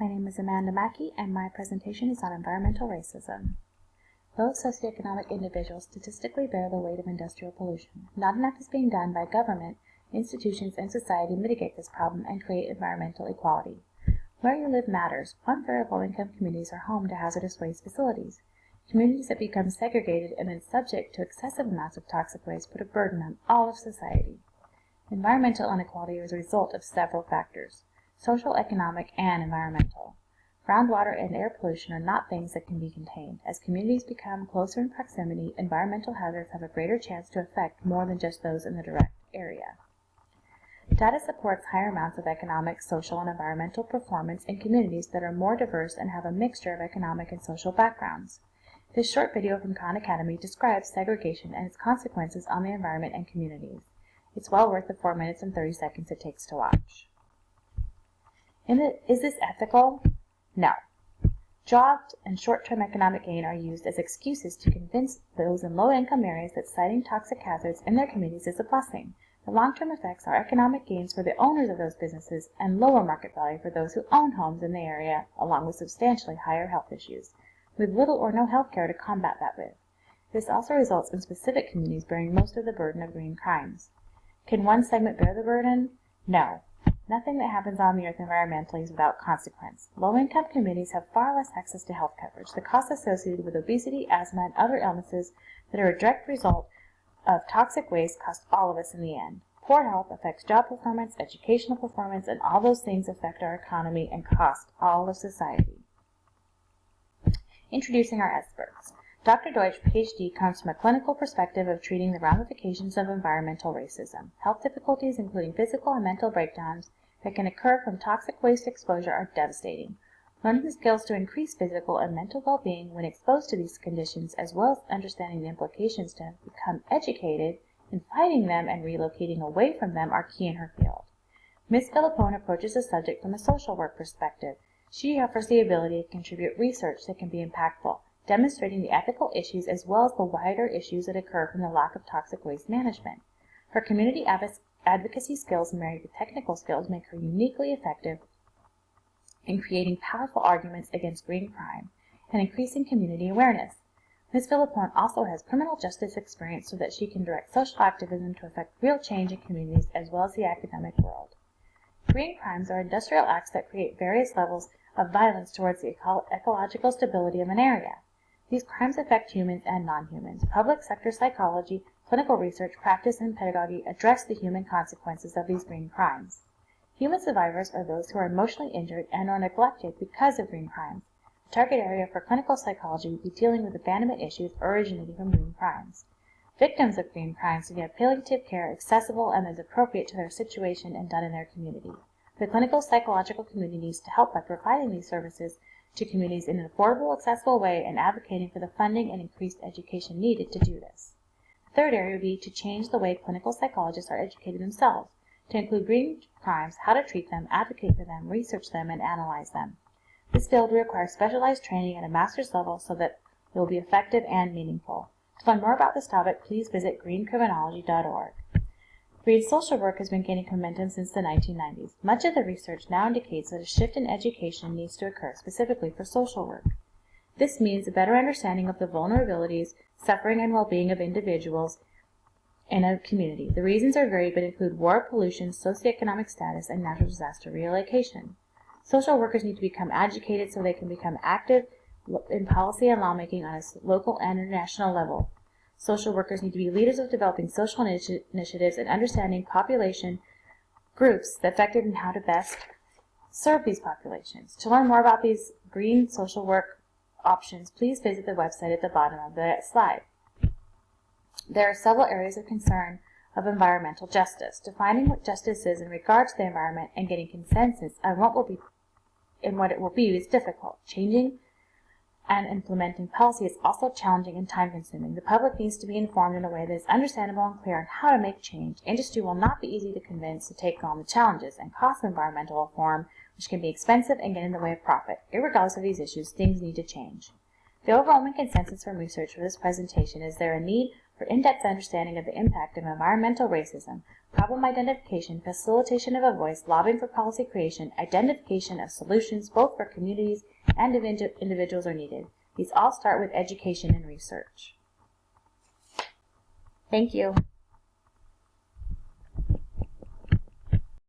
My name is Amanda Maki, and my presentation is on environmental racism. Low socioeconomic individuals statistically bear the weight of industrial pollution. Not enough is being done by government, institutions, and society to mitigate this problem and create environmental equality. Where you live matters. 1/3 of low-income communities are home to hazardous waste facilities. Communities that become segregated and then subject to excessive amounts of toxic waste put a burden on all of society. Environmental inequality is a result of several factors: social, economic, and environmental. Groundwater and air pollution are not things that can be contained. As communities become closer in proximity, environmental hazards have a greater chance to affect more than just those in the direct area. Data supports higher amounts of economic, social, and environmental performance in communities that are more diverse and have a mixture of economic and social backgrounds. This short video from Khan Academy describes segregation and its consequences on the environment and communities. It's well worth the 4 minutes and 30 seconds it takes to watch. Is this ethical? No. Jobs and short-term economic gain are used as excuses to convince those in low-income areas that citing toxic hazards in their communities is a blessing. The long-term effects are economic gains for the owners of those businesses and lower market value for those who own homes in the area, along with substantially higher health issues, with little or no health care to combat that with. This also results in specific communities bearing most of the burden of green crimes. Can one segment bear the burden? No. Nothing that happens on the earth environmentally is without consequence. Low-income communities have far less access to health coverage. The costs associated with obesity, asthma, and other illnesses that are a direct result of toxic waste cost all of us in the end. Poor health affects job performance, educational performance, and all those things affect our economy and cost all of society. Introducing our experts. Dr. Deutsch, PhD, comes from a clinical perspective of treating the ramifications of environmental racism. Health difficulties, including physical and mental breakdowns, that can occur from toxic waste exposure are devastating. Learning the skills to increase physical and mental well-being when exposed to these conditions, as well as understanding the implications to become educated in fighting them and relocating away from them, are key in her field. Ms. Philippone approaches the subject from a social work perspective. She offers the ability to contribute research that can be impactful, demonstrating the ethical issues as well as the wider issues that occur from the lack of toxic waste management. Her community advocacy skills married with technical skills make her uniquely effective in creating powerful arguments against green crime and increasing community awareness. Ms. Philippone also has criminal justice experience so that she can direct social activism to affect real change in communities as well as the academic world. Green crimes are industrial acts that create various levels of violence towards the ecological stability of an area. These crimes affect humans and non-humans. Public sector psychology, clinical research, practice, and pedagogy address the human consequences of these green crimes. Human survivors are those who are emotionally injured and are neglected because of green crimes. A target area for clinical psychology would be dealing with abandonment issues originating from green crimes. Victims of green crimes need palliative care accessible and as appropriate to their situation and done in their community. The clinical psychological community needs to help by providing these services to communities in an affordable, accessible way and advocating for the funding and increased education needed to do this. The third area would be to change the way clinical psychologists are educated themselves, to include green crimes, how to treat them, advocate for them, research them, and analyze them. This field will require specialized training at a master's level so that it will be effective and meaningful. To learn more about this topic, please visit greencriminology.org. Green social work has been gaining momentum since the 1990s. Much of the research now indicates that a shift in education needs to occur specifically for social work. This means a better understanding of the vulnerabilities, suffering, and well-being of individuals in a community. The reasons are varied but include war, pollution, socioeconomic status, and natural disaster relocation. Social workers need to become educated so they can become active in policy and lawmaking on a local and international level. Social workers need to be leaders of developing social initiatives and understanding population groups affected and how to best serve these populations. To learn more about these green social work options, please visit the website at the bottom of the slide. There are several areas of concern of environmental justice. Defining what justice is in regards to the environment and getting consensus on what it will be is difficult. Changing and implementing policy is also challenging and time-consuming. The public needs to be informed in a way that is understandable and clear on how to make change. Industry will not be easy to convince to take on the challenges and costs of environmental reform, which can be expensive and get in the way of profit. Irregardless of these issues, things need to change. The overwhelming consensus from research for this presentation is there a need for in-depth understanding of the impact of environmental racism, problem identification, facilitation of a voice, lobbying for policy creation, identification of solutions both for communities and individuals are needed. These all start with education and research. Thank you.